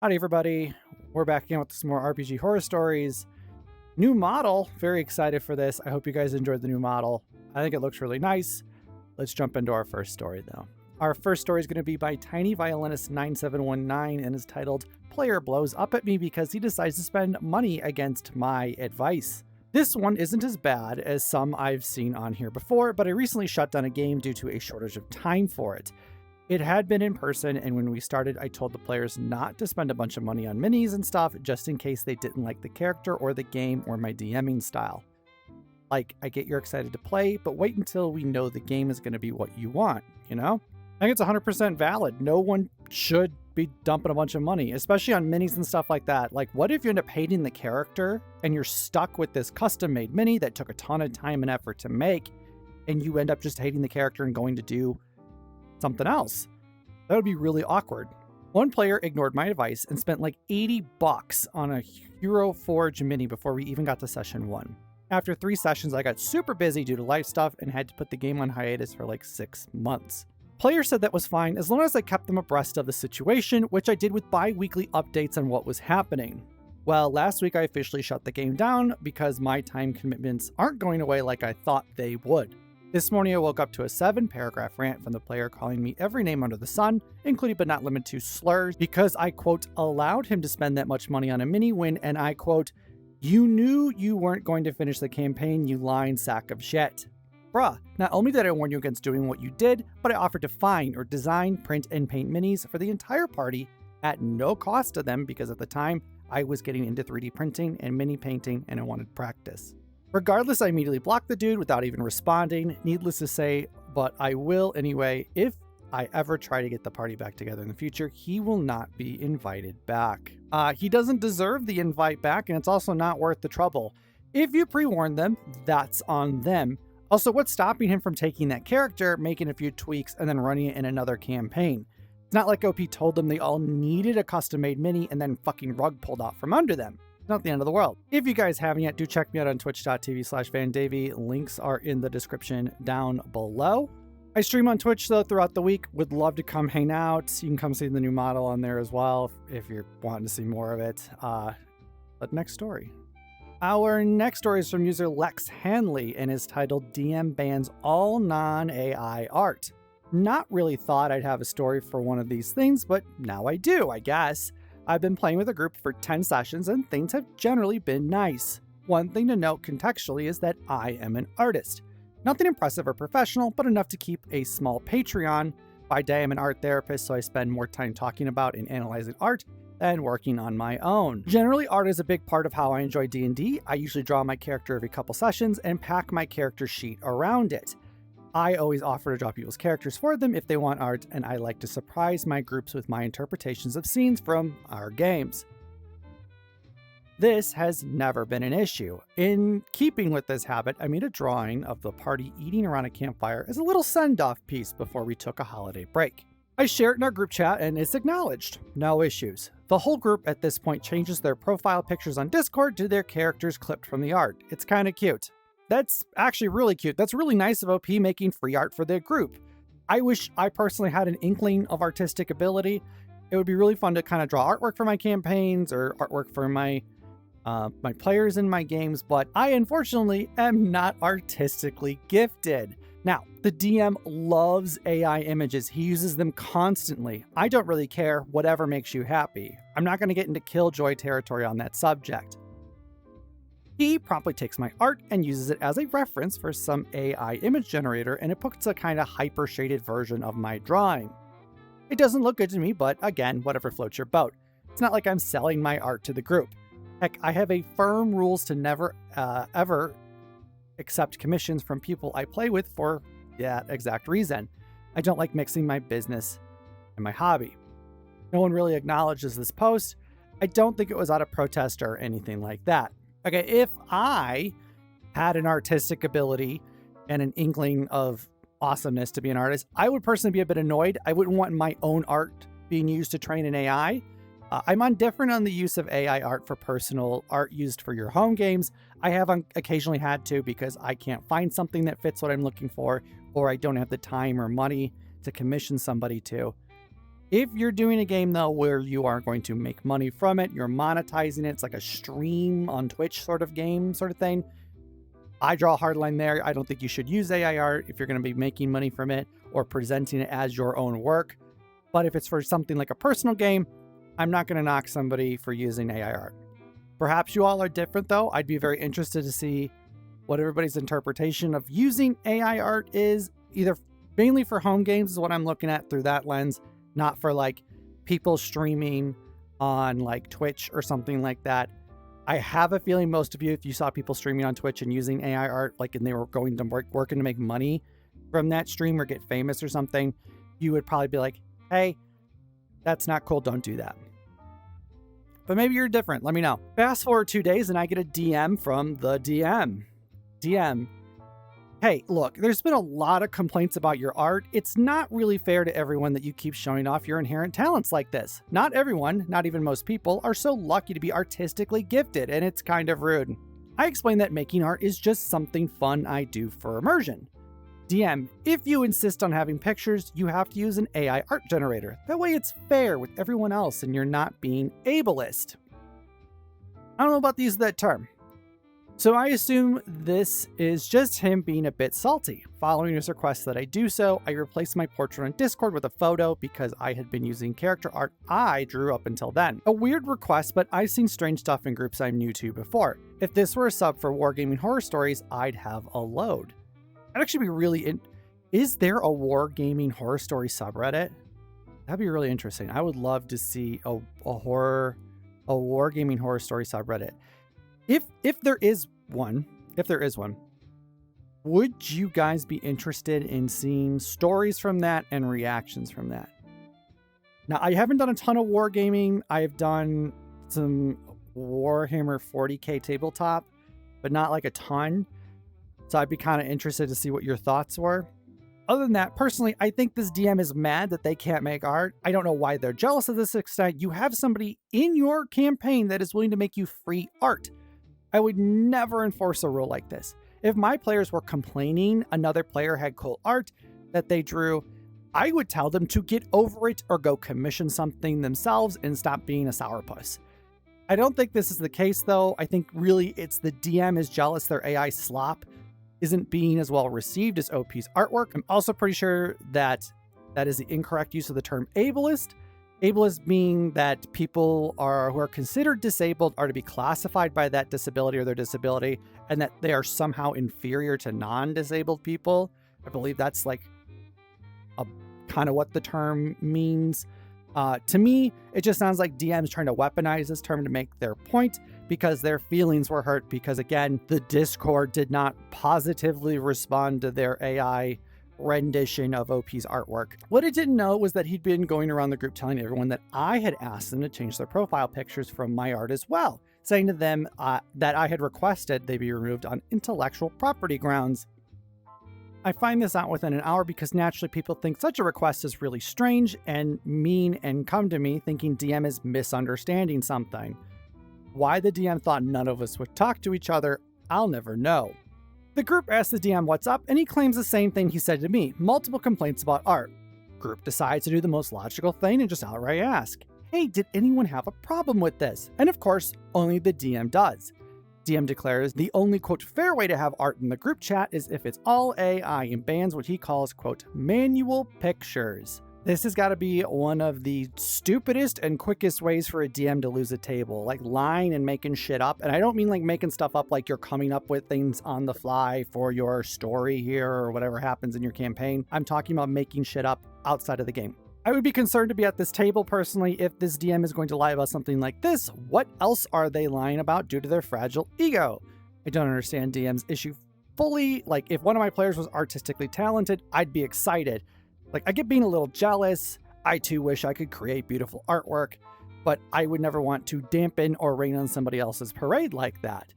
Howdy everybody, we're back again with some more RPG horror stories. New model, very excited for this. I hope you guys enjoyed the new model. I think it looks really nice. Let's jump into our first story though. Our first story is going to be by Tiny Violinist 9719 and is titled Player Blows Up at Me Because He Decides to Spend Money Against My Advice. This one isn't as bad as some I've seen on here before, but I recently shut down a game due to a shortage of time for it. It had been in person, and when we started, I told the players not to spend a bunch of money on minis and stuff just in case they didn't like the character or the game or my DMing style. Like, I get you're excited to play, but wait until we know the game is going to be what you want, you know? I think it's 100% valid. No one should be dumping a bunch of money, especially on minis and stuff like that. Like, what if you end up hating the character and you're stuck with this custom-made mini that took a ton of time and effort to make, and you end up just hating the character and going to do something else? That would be really awkward. One player ignored my advice and spent like $80 on a Hero Forge mini before we even got to session 1. After 3 sessions, I got super busy due to life stuff and had to put the game on hiatus for like 6 months. Player said that was fine as long as I kept them abreast of the situation, which I did with bi-weekly updates on what was happening. Well, last week I officially shut the game down because my time commitments aren't going away like I thought they would. This morning I woke up to a 7-paragraph rant from the player calling me every name under the sun, including but not limited to slurs, because I, quote, allowed him to spend that much money on a mini win, and I, quote, you knew you weren't going to finish the campaign, you lying sack of shit. Bruh, not only did I warn you against doing what you did, but I offered to find or design, print, and paint minis for the entire party at no cost to them because at the time I was getting into 3D printing and mini painting and I wanted practice. Regardless, I immediately blocked the dude without even responding. Needless to say, but I will anyway. If I ever try to get the party back together in the future, he will not be invited back. He doesn't deserve the invite back, and it's also not worth the trouble. If you pre-warned them, that's on them. Also, what's stopping him from taking that character, making a few tweaks, and then running it in another campaign? It's not like OP told them they all needed a custom-made mini and then fucking rug pulled out from under them. Not the end of the world. If you guys haven't yet, do check me out on twitch.tv/vandavy. Links are in the description down below. I stream on Twitch though throughout the week. Would love to come hang out. You can come see the new model on there as well if you're wanting to see more of it. But next story. Our next story is from user Lex Hanley and is titled DM Bans All Non-AI Art. Not really thought I'd have a story for one of these things, but now I do, I guess. I've been playing with a group for 10 sessions and things have generally been nice. One thing to note contextually is that I am an artist. Nothing impressive or professional, but enough to keep a small Patreon. By day I'm an art therapist, so I spend more time talking about and analyzing art than working on my own. Generally, art is a big part of how I enjoy D&D. I usually draw my character every couple sessions and pack my character sheet around it. I always offer to draw people's characters for them if they want art, and I like to surprise my groups with my interpretations of scenes from our games. This has never been an issue. In keeping with this habit, I made a drawing of the party eating around a campfire as a little send-off piece before we took a holiday break. I share it in our group chat and it's acknowledged. No issues. The whole group at this point changes their profile pictures on Discord to their characters clipped from the art. It's kind of cute. That's actually really cute. That's really nice of OP making free art for their group. I wish I personally had an inkling of artistic ability. It would be really fun to kind of draw artwork for my campaigns or artwork for my players in my games, but I unfortunately am not artistically gifted. Now, the DM loves AI images. He uses them constantly. I don't really care, whatever makes you happy. I'm not going to get into killjoy territory on that subject. He promptly takes my art and uses it as a reference for some AI image generator, and it puts a kind of hyper-shaded version of my drawing. It doesn't look good to me, but again, whatever floats your boat. It's not like I'm selling my art to the group. Heck, I have a firm rules to never, ever accept commissions from people I play with for that exact reason. I don't like mixing my business and my hobby. No one really acknowledges this post. I don't think it was out of protest or anything like that. Okay, if I had an artistic ability and an inkling of awesomeness to be an artist, I would personally be a bit annoyed. I wouldn't want my own art being used to train an AI. I'm indifferent on the use of AI art for personal art used for your home games. I have occasionally had to because I can't find something that fits what I'm looking for, or I don't have the time or money to commission somebody to. If you're doing a game though where you are going to make money from it, you're monetizing it, it's like a stream on Twitch sort of game sort of thing, I draw a hard line there. I don't think you should use AI art if you're going to be making money from it or presenting it as your own work. But if it's for something like a personal game, I'm not going to knock somebody for using AI art. Perhaps you all are different though. I'd be very interested to see what everybody's interpretation of using AI art is, either mainly for home games is what I'm looking at through that lens, not for like people streaming on like Twitch or something like that. I have a feeling most of you, if you saw people streaming on Twitch and using AI art, like, and they were going to working to make money from that stream or get famous or something, you would probably be like, hey, that's not cool. Don't do that. But maybe you're different. Let me know. Fast forward 2 days and I get a DM from the DM. Hey, look, there's been a lot of complaints about your art. It's not really fair to everyone that you keep showing off your inherent talents like this. Not everyone, not even most people, are so lucky to be artistically gifted, and it's kind of rude. I explain that making art is just something fun I do for immersion. DM, if you insist on having pictures, you have to use an AI art generator. That way it's fair with everyone else and you're not being ableist. I don't know about the use of that term. So I assume this is just him being a bit salty. Following his request that I do so, I replaced my portrait on Discord with a photo because I had been using character art I drew up until then. A weird request, but I've seen strange stuff in groups I'm new to before. If this were a sub for Wargaming Horror Stories, I'd have a load. I'd actually be really is there a Wargaming Horror Story subreddit? That'd be really interesting. I would love to see a Wargaming Horror Story subreddit. If there is one, would you guys be interested in seeing stories from that and reactions from that? Now, I haven't done a ton of wargaming. I've done some Warhammer 40k tabletop, but not like a ton. So I'd be kind of interested to see what your thoughts were. Other than that, personally, I think this DM is mad that they can't make art. I don't know why they're jealous to this extent. You have somebody in your campaign that is willing to make you free art. I would never enforce a rule like this. If my players were complaining another player had cool art that they drew, I would tell them to get over it or go commission something themselves and stop being a sourpuss. I don't think this is the case though. I think really it's the DM is jealous their AI slop isn't being as well received as OP's artwork. I'm also pretty sure that that is the incorrect use of the term ableist. Ableist being that people who are considered disabled are to be classified by that disability or their disability, and that they are somehow inferior to non-disabled people. I believe that's like a kind of what the term means. To me, it just sounds like DMs trying to weaponize this term to make their point because their feelings were hurt because, again, the Discord did not positively respond to their AI rendition of OP's artwork. What I didn't know was that he'd been going around the group telling everyone that I had asked them to change their profile pictures from my art as well, saying to them that I had requested they be removed on intellectual property grounds. I find this out within an hour because naturally people think such a request is really strange and mean and come to me thinking DM is misunderstanding something. Why the DM thought none of us would talk to each other, I'll never know. The group asks the DM what's up, and he claims the same thing he said to me, multiple complaints about art. Group decides to do the most logical thing and just outright ask, hey, did anyone have a problem with this? And of course, only the DM does. DM declares the only, quote, fair way to have art in the group chat is if it's all AI and bans what he calls, quote, manual pictures. This has got to be one of the stupidest and quickest ways for a DM to lose a table, like lying and making shit up. And I don't mean like making stuff up like you're coming up with things on the fly for your story here or whatever happens in your campaign. I'm talking about making shit up outside of the game. I would be concerned to be at this table personally if this DM is going to lie about something like this. What else are they lying about due to their fragile ego? I don't understand DM's issue fully. Like, if one of my players was artistically talented, I'd be excited. Like, I get being a little jealous. I too wish I could create beautiful artwork, but I would never want to dampen or rain on somebody else's parade like that.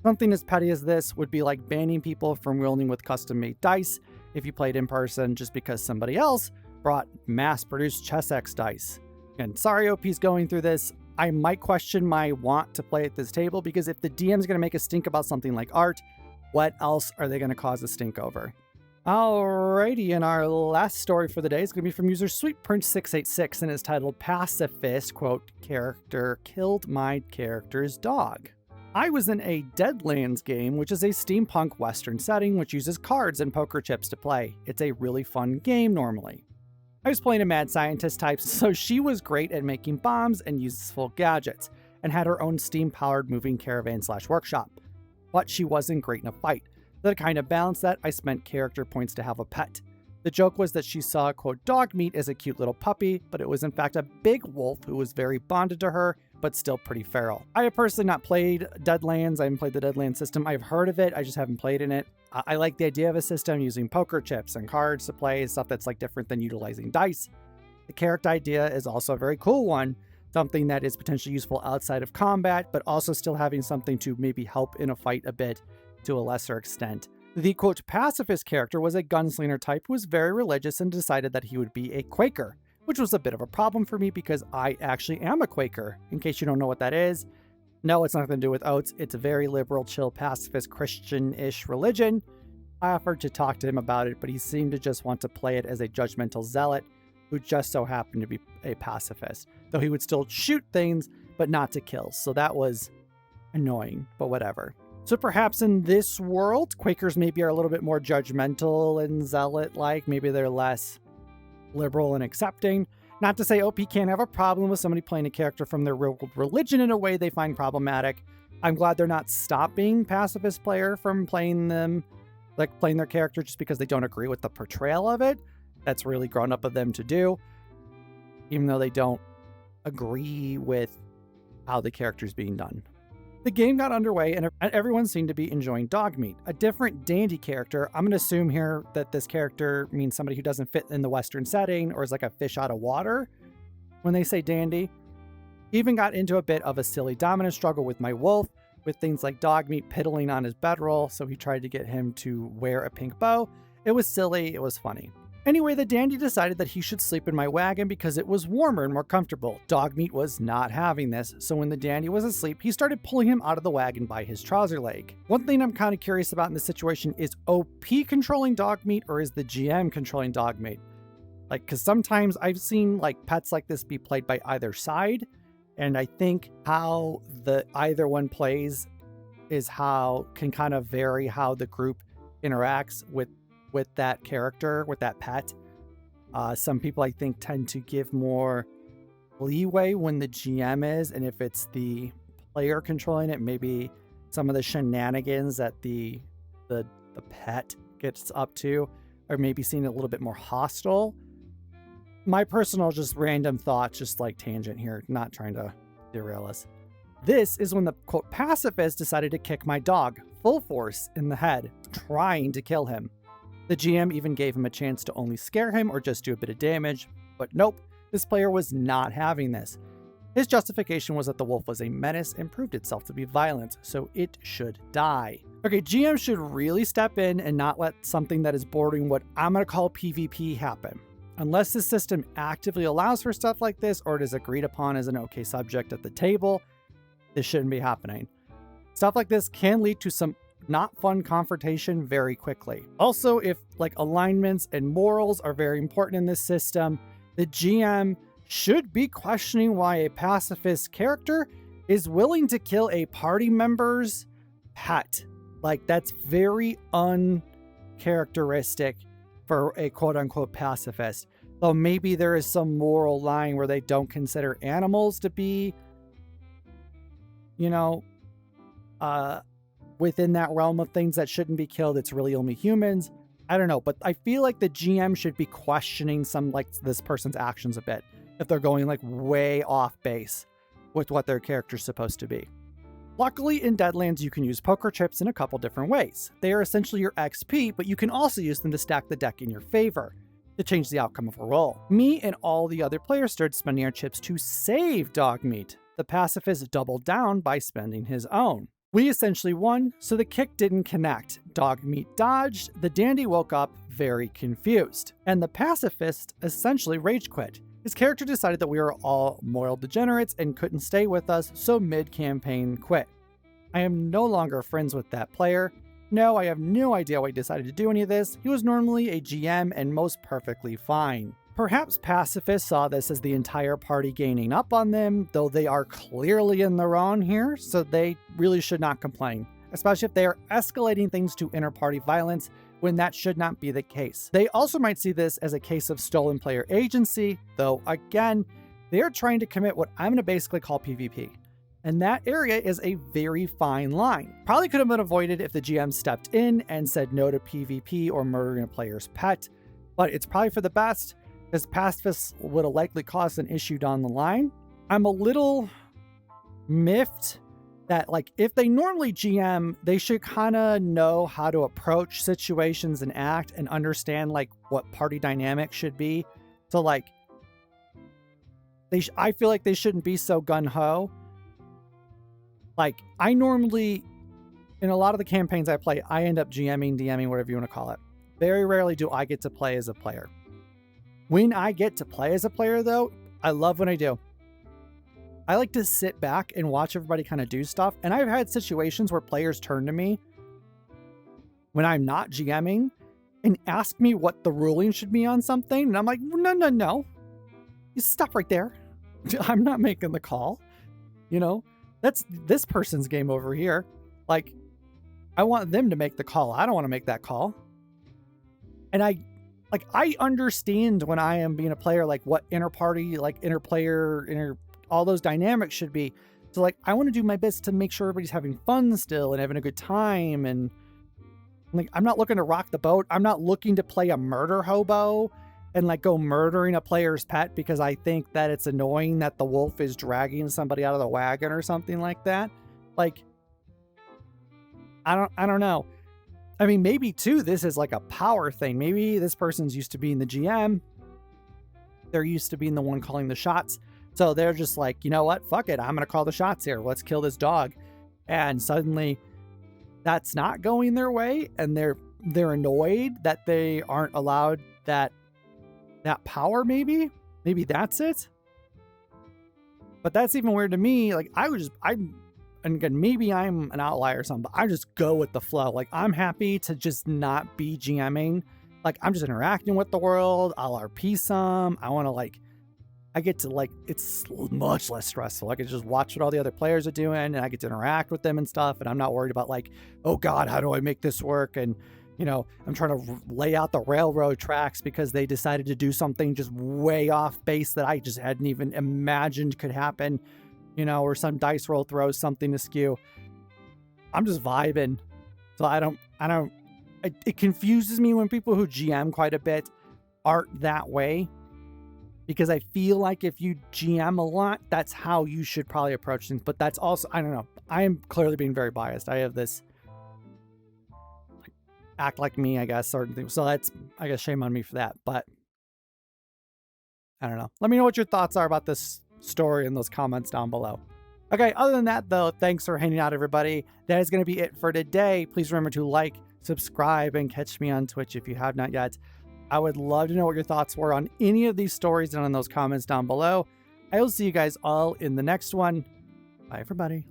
Something as petty as this would be like banning people from wielding with custom-made dice if you played in person just because somebody else brought mass-produced ChessX dice. And sorry OP's going through this. I might question my want to play at this table because if the DM's going to make a stink about something like art, what else are they going to cause a stink over? Alrighty, and our last story for the day is going to be from user SweetPrince686 and is titled Pacifist, quote, character killed my character's dog. I was in a Deadlands game, which is a steampunk western setting which uses cards and poker chips to play. It's a really fun game normally. I was playing a mad scientist type, so she was great at making bombs and useful gadgets, and had her own steam-powered moving caravan/workshop. But she wasn't great in a fight. To kind of balance that, I spent character points to have a pet. The joke was that she saw, quote, dog meat as a cute little puppy, but it was in fact a big wolf who was very bonded to her, but still pretty feral. I have personally not played Deadlands. I haven't played the Deadlands system. I've heard of it. I just haven't played in it. I like the idea of a system using poker chips and cards to play, stuff that's like different than utilizing dice. The character idea is also a very cool one, something that is potentially useful outside of combat, but also still having something to maybe help in a fight a bit to a lesser extent. The, quote, pacifist character was a gunslinger type who was very religious and decided that he would be a Quaker, which was a bit of a problem for me because I actually am a Quaker. In case you don't know what that is, no, it's nothing to do with oats. It's a very liberal, chill, pacifist, Christian-ish religion. I offered to talk to him about it, but he seemed to just want to play it as a judgmental zealot who just so happened to be a pacifist, though he would still shoot things, but not to kill. So that was annoying, but whatever. So perhaps in this world, Quakers maybe are a little bit more judgmental and zealot-like. Maybe they're less liberal and accepting. Not to say OP can't have a problem with somebody playing a character from their real religion in a way they find problematic. I'm glad they're not stopping pacifist player from playing them, like playing their character just because they don't agree with the portrayal of it. That's really grown up of them to do, even though they don't agree with how the character's being done. The game got underway and everyone seemed to be enjoying dog meat. A different dandy character, I'm going to assume here that this character means somebody who doesn't fit in the Western setting or is like a fish out of water when they say dandy. Even got into a bit of a silly dominance struggle with my wolf, with things like dog meat piddling on his bedroll, so he tried to get him to wear a pink bow. It was silly, it was funny. Anyway, the dandy decided that he should sleep in my wagon because it was warmer and more comfortable. Dogmeat was not having this, so when the dandy was asleep, he started pulling him out of the wagon by his trouser leg. One thing I'm kind of curious about in this situation is OP controlling Dogmeat or is the GM controlling Dogmeat? Like, because sometimes I've seen like pets like this be played by either side, and I think how the either one plays is how can kind of vary how the group interacts with that character, with that pet. Some people I think tend to give more leeway when the GM is, and if it's the player controlling it, maybe some of the shenanigans that the pet gets up to are maybe seen a little bit more hostile. My personal just random thoughts, just like tangent here, not trying to derail us. This is when the, quote, pacifist decided to kick my dog full force in the head, trying to kill him. The GM even gave him a chance to only scare him or just do a bit of damage, but nope, this player was not having this. His justification was that the wolf was a menace and proved itself to be violent, so it should die. Okay, GM should really step in and not let something that is bordering what I'm going to call PvP happen. Unless the system actively allows for stuff like this or it is agreed upon as an okay subject at the table, this shouldn't be happening. Stuff like this can lead to some not fun confrontation very quickly. Also, if like alignments and morals are very important in this system, the GM should be questioning why a pacifist character is willing to kill a party member's pet. Like, that's very uncharacteristic for a quote-unquote pacifist. Though maybe there is some moral line where they don't consider animals to be, you know, within that realm of things that shouldn't be killed. It's really only humans. I don't know, but I feel like the GM should be questioning some like this person's actions a bit if they're going like way off base with what their character's supposed to be. Luckily in Deadlands, you can use poker chips in a couple different ways. They are essentially your XP, but you can also use them to stack the deck in your favor to change the outcome of a roll. Me and all the other players started spending our chips to save Dogmeat. The pacifist doubled down by spending his own. We essentially won, so the kick didn't connect. Dogmeat dodged, the dandy woke up very confused, and the pacifist essentially rage quit. His character decided that we were all moral degenerates and couldn't stay with us, so mid-campaign quit. I am no longer friends with that player. No, I have no idea why he decided to do any of this. He was normally a GM and most perfectly fine. Perhaps pacifists saw this as the entire party gaining up on them, though they are clearly in the wrong here, so they really should not complain, especially if they are escalating things to inter-party violence when that should not be the case. They also might see this as a case of stolen player agency, though again, they are trying to commit what I'm going to basically call PvP. And that area is a very fine line. Probably could have been avoided if the GM stepped in and said no to PvP or murdering a player's pet, but it's probably for the best, because pacifists would have likely caused an issue down the line. I'm a little miffed that, like, if they normally GM, they should kind of know how to approach situations and act and understand, like, what party dynamic should be. So, like, I feel like they shouldn't be so gung-ho. Like, I normally, in a lot of the campaigns I play, I end up GMing, DMing, whatever you want to call it. Very rarely do I get to play as a player. When I get to play as a player, though, I love when I do. I like to sit back and watch everybody kind of do stuff. And I've had situations where players turn to me when I'm not GMing and ask me what the ruling should be on something. And I'm like, no. You stop right there. I'm not making the call. You know, that's this person's game over here. Like, I want them to make the call. I don't want to make that call. And I understand when I am being a player, like what inter-party, like inter-player, all those dynamics should be. So like, I want to do my best to make sure everybody's having fun still and having a good time. And like, I'm not looking to rock the boat. I'm not looking to play a murder hobo and like go murdering a player's pet because I think that it's annoying that the wolf is dragging somebody out of the wagon or something like that. Like, I don't know. I mean, maybe too, this is like a power thing. Maybe this person's used to being the GM. They're used to being the one calling the shots. So they're just like, you know what? Fuck it. I'm going to call the shots here. Let's kill this dog. And suddenly that's not going their way. And they're annoyed that they aren't allowed that power. Maybe that's it. But that's even weird to me. Like, and again, maybe I'm an outlier or something, but I just go with the flow. Like, I'm happy to just not be GMing. Like, I'm just interacting with the world. I'll RP some. I want to, like, I get to, like, it's much less stressful. I can just watch what all the other players are doing and I get to interact with them and stuff. And I'm not worried about, like, oh God, how do I make this work? And, you know, I'm trying to lay out the railroad tracks because they decided to do something just way off base that I just hadn't even imagined could happen. You know, or some dice roll throws something askew. I'm just vibing. So it confuses me when people who GM quite a bit aren't that way. Because I feel like if you GM a lot, that's how you should probably approach things. But that's also, I don't know. I am clearly being very biased. I have this like, act like me, I guess, certain things. So that's, I guess, shame on me for that. But I don't know. Let me know what your thoughts are about this story in those comments down below. Okay, other than that though, thanks for hanging out, everybody. That is going to be it for today. Please remember to like, subscribe, and catch me on Twitch if you have not yet. I would love to know what your thoughts were on any of these stories down in those comments down below. I will see you guys all in the next one. Bye, everybody.